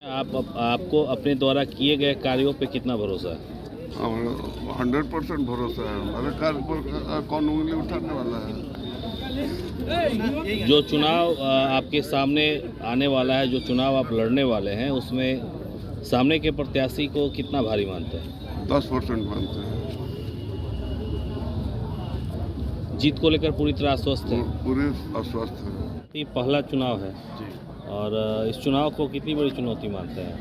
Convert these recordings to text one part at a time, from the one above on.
आपको अपने द्वारा किए गए कार्यों पे कितना भरोसा है? 100% भरोसा है। हमारे कार्य पर कौन उंगली उठाने वाला है? जो चुनाव आपके सामने आने वाला है, जो चुनाव आप लड़ने वाले हैं, उसमें सामने के प्रत्याशी को कितना भारी मानते हैं? 10% मानते हैं। जीत को लेकर पूरी तरह आश्वस्त है? पूरे आश्वस्त है। ये पहला चुनाव है जी। और इस चुनाव को कितनी बड़ी चुनौती मानते हैं?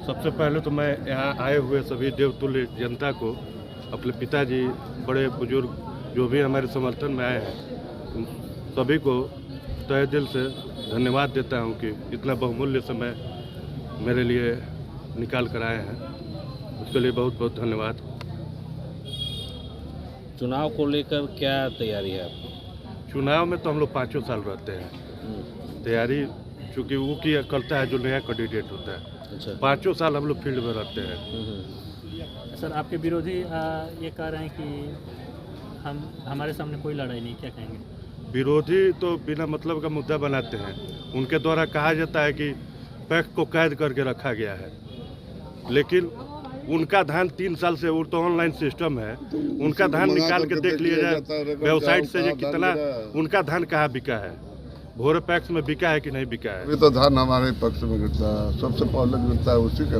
सबसे पहले तो मैं यहाँ आए हुए सभी देवतुल्य जनता को, अपने पिताजी, बड़े बुजुर्ग जो भी हमारे समर्थन में आए हैं, उन सभी को तहे दिल से धन्यवाद देता हूँ कि इतना बहुमूल्य समय मेरे लिए निकाल कर आए हैं। उसके लिए बहुत बहुत धन्यवाद। चुनाव को लेकर क्या तैयारी है आपकी? चुनाव में तो हम लोग 5 साल रहते हैं। तैयारी चूँकि वो किया करता है जो नया कैंडिडेट होता है। अच्छा। 5 साल हम लोग फील्ड में रहते हैं। सर, आपके विरोधी ये कह रहे हैं कि हमारे सामने कोई लड़ाई नहीं, क्या कहेंगे? विरोधी तो बिना मतलब का मुद्दा बनाते हैं। उनके द्वारा कहा जाता है कि पैक्स को कैद करके रखा गया है, लेकिन उनका धान 3 साल से, वो तो ऑनलाइन सिस्टम है, उनका धान निकाल के देख लिया जाए वेबसाइट से, ये कितना उनका धान कहाँ बिका है, भोरे पैक्स में बिका है कि नहीं बिका है। अभी तो धान हमारे पक्ष में गिरता है, सबसे पहले गिरता है उसी का।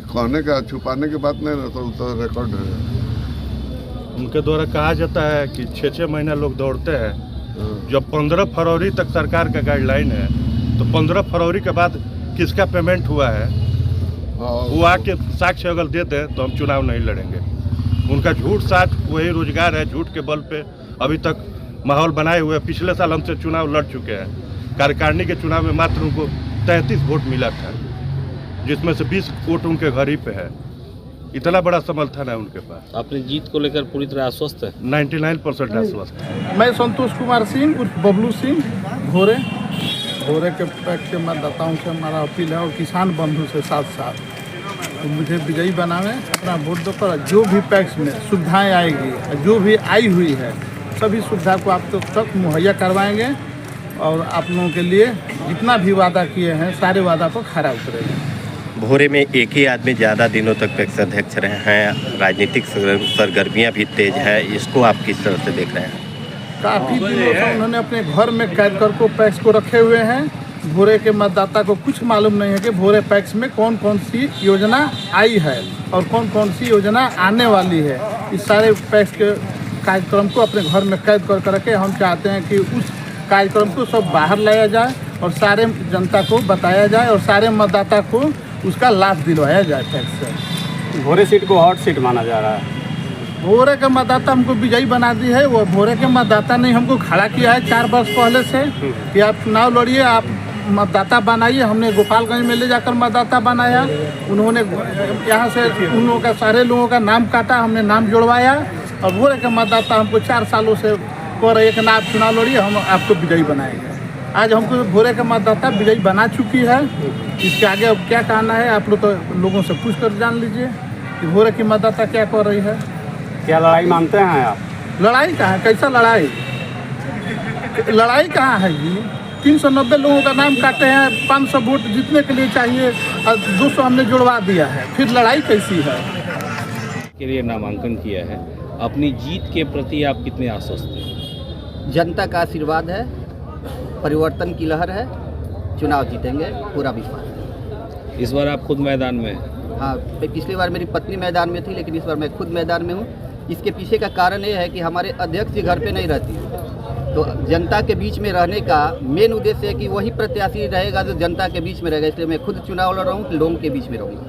कहने का छुपाने की बात नहीं रहता, तो रिकॉर्ड है। उनके द्वारा कहा जाता है कि 6 महीना लोग दौड़ते हैं। जब 15 फरवरी तक सरकार का गाइडलाइन है, तो 15 फरवरी के बाद किसका पेमेंट हुआ है वो आके साक्ष्य अगर देते हैं तो हम चुनाव नहीं लड़ेंगे। उनका झूठ साथ वही रोजगार है, झूठ के बल पे अभी तक माहौल बनाए हुए। पिछले साल हमसे चुनाव लड़ चुके हैं। कार्यकारिणी के चुनाव में मात्र उनको 33 वोट मिला था, जिसमें से 20 वोट उनके घर ही पे है। इतना बड़ा समर्थन है उनके पास। अपनी जीत को लेकर पूरी तरह आश्वस्त है? 99% आश्वस्त है। मैं संतोष कुमार सिंह उर्फ बबलू सिंह भोरे के पैक्स के मतदाताओं से हमारा अपील है, और किसान बंधु से साथ साथ तो मुझे विजयी बनावे, अपना वोट दो कर। जो भी पैक्स में सुविधाएं आएगी, जो भी आई हुई है, सभी सुविधा को आप तक मुहैया करवाएंगे, और आप लोगों के लिए जितना भी वादा किए हैं सारे वादा पर खरा उतरेंगे। भोरे में एक ही आदमी ज़्यादा दिनों तक पैक्स अध्यक्ष रहे हैं, राजनीतिक सरगर्मियां भी तेज है, इसको आप किस तरह से देख रहे हैं? काफ़ी दिनों से उन्होंने अपने घर में कैद कर को पैक्स को रखे हुए हैं। भोरे के मतदाता को कुछ मालूम नहीं है कि भोरे पैक्स में कौन कौन सी योजना आई है और कौन कौन सी योजना आने वाली है। इस सारे पैक्स के कार्यक्रम को अपने घर में कैद कर करके हम चाहते हैं कि उस कार्यक्रम को सब बाहर लाया जाए और सारे जनता को बताया जाए और सारे मतदाता को उसका लाभ दिलवाया जाए पैक्स से। भोरे सीट को हॉट सीट माना जा रहा है। भोरे के मतदाता हमको विजयी बना दी है। वो भोरे के मतदाता ने हमको खड़ा किया है 4 वर्ष पहले से कि आप चुनाव लड़िए, आप मतदाता बनाइए। हमने गोपालगंज में ले जाकर मतदाता बनाया। उन्होंने यहाँ से उन लोगों का, सारे लोगों का नाम काटा, हमने नाम जुड़वाया, और भोरे के मतदाता हमको 4 सालों से कह रहे हैं कि ना आप चुनाव लड़िए, हम आपको विजयी बनाएंगे। आज हमको भोरे का मतदाता विजयी बना चुकी है। इसके आगे अब क्या कहना है, आप लोग तो लोगों से पूछ कर जान लीजिए कि भोरे की मतदाता क्या कर रही है। क्या लड़ाई मानते हैं आप? लड़ाई कहाँ है? कैसा लड़ाई? लड़ाई कहाँ है जी? 390 लोगों का नाम काटे हैं, 500 वोट जीतने के लिए चाहिए, और 200 हमने जुड़वा दिया है, फिर लड़ाई कैसी है? के लिए नामांकन किया है, अपनी जीत के प्रति आप कितने आश्वस्त हैं? जनता का आशीर्वाद है, परिवर्तन की लहर है, चुनाव जीतेंगे, पूरा विश्वास है। इस बार आप खुद मैदान में हैं? हाँ, पिछली बार मेरी पत्नी मैदान में थी, लेकिन इस बार मैं खुद मैदान में हूँ। इसके पीछे का कारण ये है कि हमारे अध्यक्ष जी घर पे नहीं रहती, तो जनता के बीच में रहने का मेन उद्देश्य है कि वही प्रत्याशी रहेगा जो जनता के बीच में रहेगा। इसलिए मैं खुद चुनाव लड़ रहा हूँ कि लोगों के बीच में रहूँगा।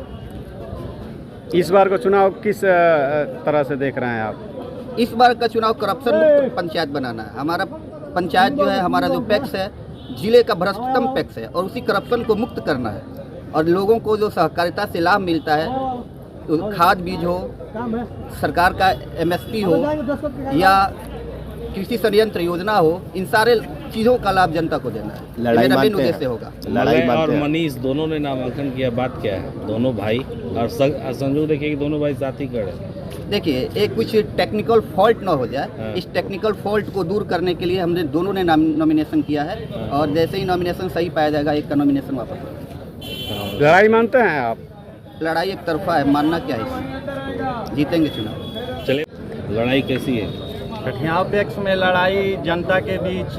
इस बार का चुनाव किस तरह से देख रहे हैं आप? इस बार का चुनाव करप्शन मुक्त पंचायत बनाना है। हमारा पंचायत जो है, हमारा जो पैक्स है, जिले का भ्रष्टतम पैक्स है, और उसी करप्शन को मुक्त करना है। और लोगों को जो सहकारिता से लाभ मिलता है, तो खाद बीज हो, सरकार का MSP हो, या कृषि संयंत्र योजना हो, इन सारे चीज़ों का लाभ जनता को देना है। मेरा मेन उद्देश्य होगा। लड़ाई और मनीष दोनों ने नामांकन किया, बात क्या है? दोनों भाई, और संजोग देखिए कि दोनों भाई साथ ही खड़े। देखिए, एक कुछ टेक्निकल फॉल्ट ना हो जाए, इस टेक्निकल फॉल्ट को दूर करने के लिए हमने दोनों ने नॉमिनेशन किया है, और जैसे ही नॉमिनेशन सही पाया जाएगा, एक का नॉमिनेशन वापस होगा। लड़ाई मानते हैं आप? लड़ाई एक तरफा है, मानना क्या है इसमें? जीतेंगे चुनाव। चले, लड़ाई कैसी है? कठियाव पैक्स में लड़ाई जनता के बीच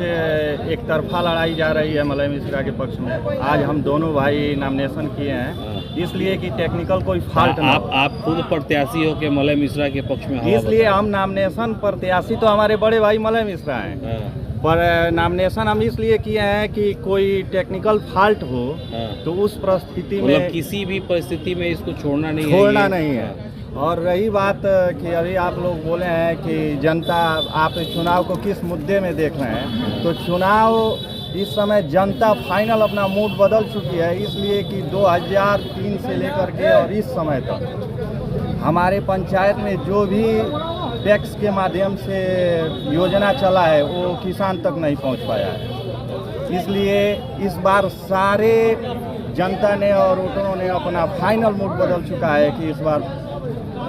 एक तरफा लड़ाई जा रही है मलय मिश्रा के पक्ष में। आज हम दोनों भाई नॉमिनेशन किए हैं इसलिए कि टेक्निकल कोई फॉल्ट ना हो। आप खुद प्रत्याशी हो के मलय मिश्रा के पक्ष में? इसलिए हम नॉमिनेशन प्रत्याशी तो हमारे बड़े भाई मलय मिश्रा हैं, पर नॉमिनेशन हम इसलिए किए हैं कि कोई टेक्निकल फॉल्ट हो तो उस परिस्थिति में किसी भी परिस्थिति में इसको छोड़ना नहीं है। और रही बात कि अभी आप लोग बोले हैं कि जनता आप चुनाव को किस मुद्दे में देख रहे हैं, तो चुनाव इस समय जनता फाइनल अपना मूड बदल चुकी है, इसलिए कि 2003 से लेकर के और इस समय तक हमारे पंचायत में जो भी पैक्स के माध्यम से योजना चला है वो किसान तक नहीं पहुंच पाया है। इसलिए इस बार सारे जनता ने और वोटरों ने अपना फाइनल मूड बदल चुका है कि इस बार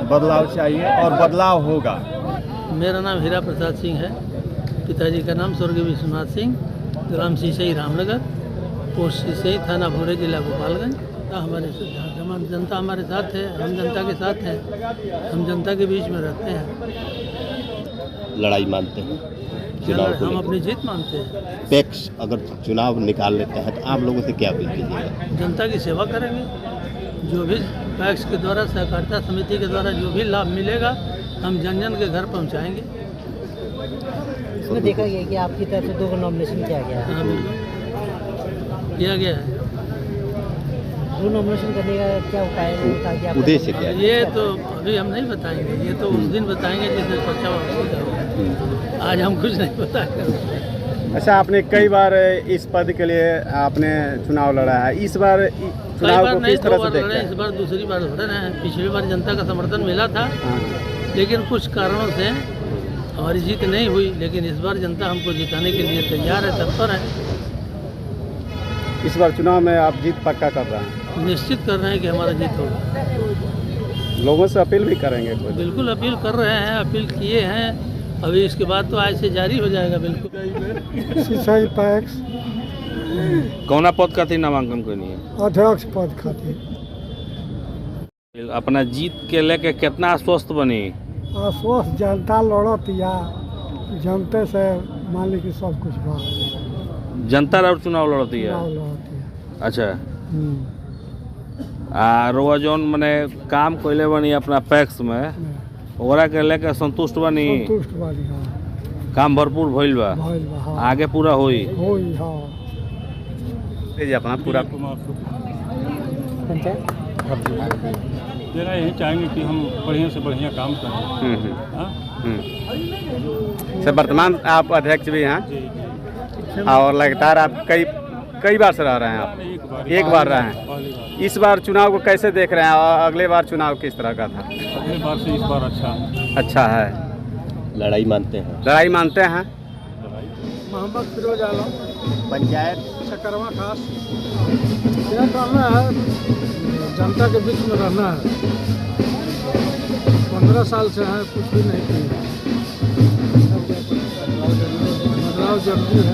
बदलाव चाहिए और बदलाव होगा। मेरा नाम हीरा प्रसाद सिंह है, पिताजी का नाम स्वर्गीय विश्वनाथ सिंह, ग्राम सिसई रामनगर, पोस्ट सिसई, थाना भोरे, जिला गोपालगंज। हमारे जनता हमारे साथ है, हम जनता के साथ हैं, हम जनता के बीच में रहते हैं। लड़ाई मानते हैं चुनाव को? हम अपनी जीत मानते हैं। पैक्स अगर चुनाव निकाल लेते हैं तो आप लोगों से क्या अपील कीजिएगा? जनता की सेवा करेंगे, जो भी पैक्स के द्वारा, सहकारिता समिति के द्वारा जो भी लाभ मिलेगा हम जन जन के घर पहुंचाएंगे। इसमें देखा गया कि आपकी तरफ से 2 नॉमिनेशन किया गया है। हाँ, बिल्कुल किया गया है। 2 नॉमिनेशन करने का क्या उपाय है, ताकि आप उद्देश्य क्या है? ये तो अभी हम नहीं बताएंगे, ये तो उस दिन बताएंगे जिस दिन पर्चा वापसी का होगा। आज हम कुछ नहीं बताएंगे। अच्छा, आपने कई बार इस पद के लिए आपने चुनाव लड़ा है, इस बार चुनाव को किस तरह से देखते हैं? इस बार दूसरी बार हो रहे हैं। पिछली बार जनता का समर्थन मिला था, लेकिन कुछ कारणों से हमारी जीत नहीं हुई, लेकिन इस बार जनता हमको जिताने के लिए तैयार है, तत्पर है। इस बार चुनाव में आप जीत पक्का कर रहे हैं? निश्चित कर रहे हैं कि हमारा जीत होगा। लोगों से अपील भी करेंगे? बिल्कुल अपील कर रहे हैं, अपील किए हैं, अभी इसके बाद तो आज से जारी हो जाएगा। बिल्कुल। सिंचाई पैक्स कौना पद खातिर नामांकन करनी है? अध्यक्ष पद खातिर। अपना जीत के लेके कितना आश्वस्त बनी? आश्वस्त जनता लड़त या जनते से मान ली कि सब कुछ बा। जनता और चुनाव लड़ती है? अच्छा। रोआ जौन मने काम कोयले बनी अपना पैक्स में, ओकरा के लेके संतुष्ट बनी? संतुष्ट बानी, हाँ। काम भरपूर भइल बा? हाँ। आगे पूरा होई? हाँ। अपना पूरा देना यही चाहेंगे कि हम बढ़िया से बढ़िया काम करें। सर, वर्तमान आप अध्यक्ष भी हैं और लगातार आप कई बार से रह रहे हैं? आप एक बार रहे हैं। इस बार चुनाव को कैसे देख रहे हैं और अगले बार चुनाव किस तरह का था? अगले बार से इस बार अच्छा है। लड़ाई मानते हैं? लड़ाई मानते हैं। मोहम्मद फिरोज आलम, पंचायत सकरवा खास। क्या करना है, जनता के बीच में रहना है। 15 साल से है, कुछ भी नहीं किया। बदलाव जरूरी है।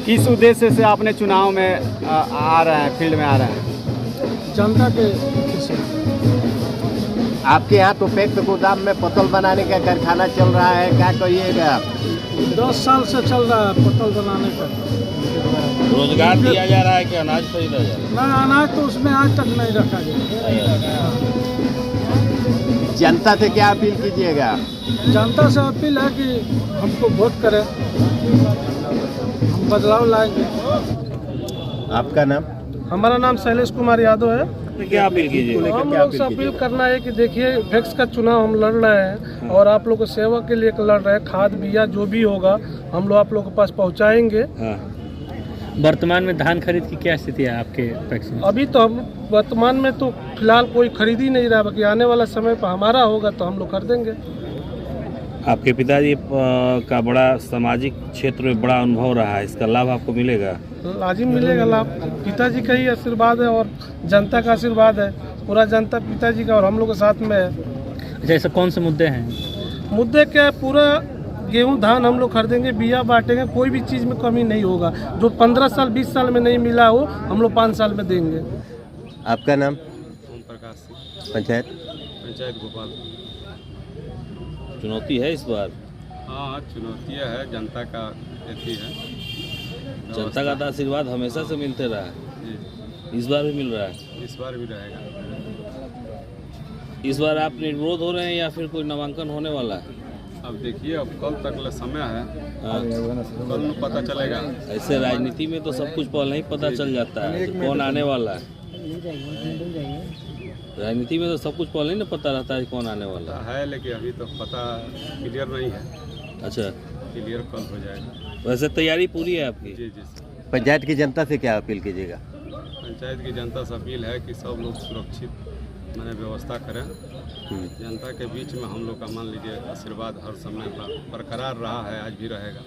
किस उद्देश्य से आपने चुनाव में आ रहे हैं, फील्ड में आ रहे हैं? जनता के से। आपके यहाँ तो पैक्स गोदाम में पतल बनाने का कारखाना चल रहा है, क्या कहिएगा आप? 10 साल से चल रहा है पतल बनाने का। रोजगार दिया जा रहा है कि अनाज खरीदा जा रहा है? ना, अनाज तो उसमें आज तक नहीं रखा गया। जनता से क्या अपील कीजिएगा? जनता से अपील है कि हमको वोट करें, हम बदलाव लाएंगे। आपका नाम? हमारा नाम शैलेश कुमार यादव है। तो क्या अपील कीजिए? हम लोग से अपील करना है कि देखिए, पैक्स का चुनाव हम लड़ रहे हैं और आप लोग को सेवा के लिए लड़ रहे हैं। खाद बिया जो भी होगा हम लोग आप लोग के पास पहुंचाएंगे। वर्तमान में धान खरीद की क्या स्थिति है आपके पैक्स में? अभी तो हम वर्तमान में तो फिलहाल कोई खरीद ही नहीं रहा, बाकी आने वाला समय पर हमारा होगा तो हम लोग खरीदेंगे। आपके पिताजी का बड़ा सामाजिक क्षेत्र में बड़ा अनुभव रहा है, इसका लाभ आपको मिलेगा? लाजिम मिलेगा लाभ। पिताजी का ही आशीर्वाद है और जनता का आशीर्वाद है। पूरा जनता पिताजी का और हम लोग के साथ में है। अच्छा, ऐसे कौन से मुद्दे हैं? मुद्दे क्या है, पूरा गेहूं धान हम लोग खरीदेंगे, बिया बांटेंगे, कोई भी चीज़ में कमी नहीं होगा। जो 15 साल 20 साल में नहीं मिला हो हम लोग 5 साल में देंगे। आपका नाम? ओम प्रकाश सिंह, पंचायत गोपाल। चुनौती है इस बार? हाँ, चुनौतियाँ है, जनता का ऐसी है। जनता का तो आशीर्वाद हमेशा से मिलते रहा है, इस बार भी मिल रहा है? इस बार भी रहेगा। इस बार आप निर्विरोध हो रहे हैं या फिर कोई नामांकन होने वाला है? अब देखिए, अब कल तक समय है, हाँ। कल में पता चलेगा। ऐसे राजनीति में तो सब कुछ पहले ही पता चल जाता है कि कौन आने वाला है। राजनीति में तो सब कुछ पहले ही ना पता रहता है कौन आने वाला है, लेकिन अभी तो पता क्लियर नहीं है। अच्छा, क्लियर कल हो जाएगा। वैसे तैयारी पूरी है आपकी? जी जी। पंचायत की जनता से क्या अपील कीजिएगा? पंचायत की जनता से अपील है कि सब लोग सुरक्षित मैंने व्यवस्था करें। जनता के बीच में हम लोग का मान लीजिए आशीर्वाद हर समय बरकरार रहा है, आज भी रहेगा।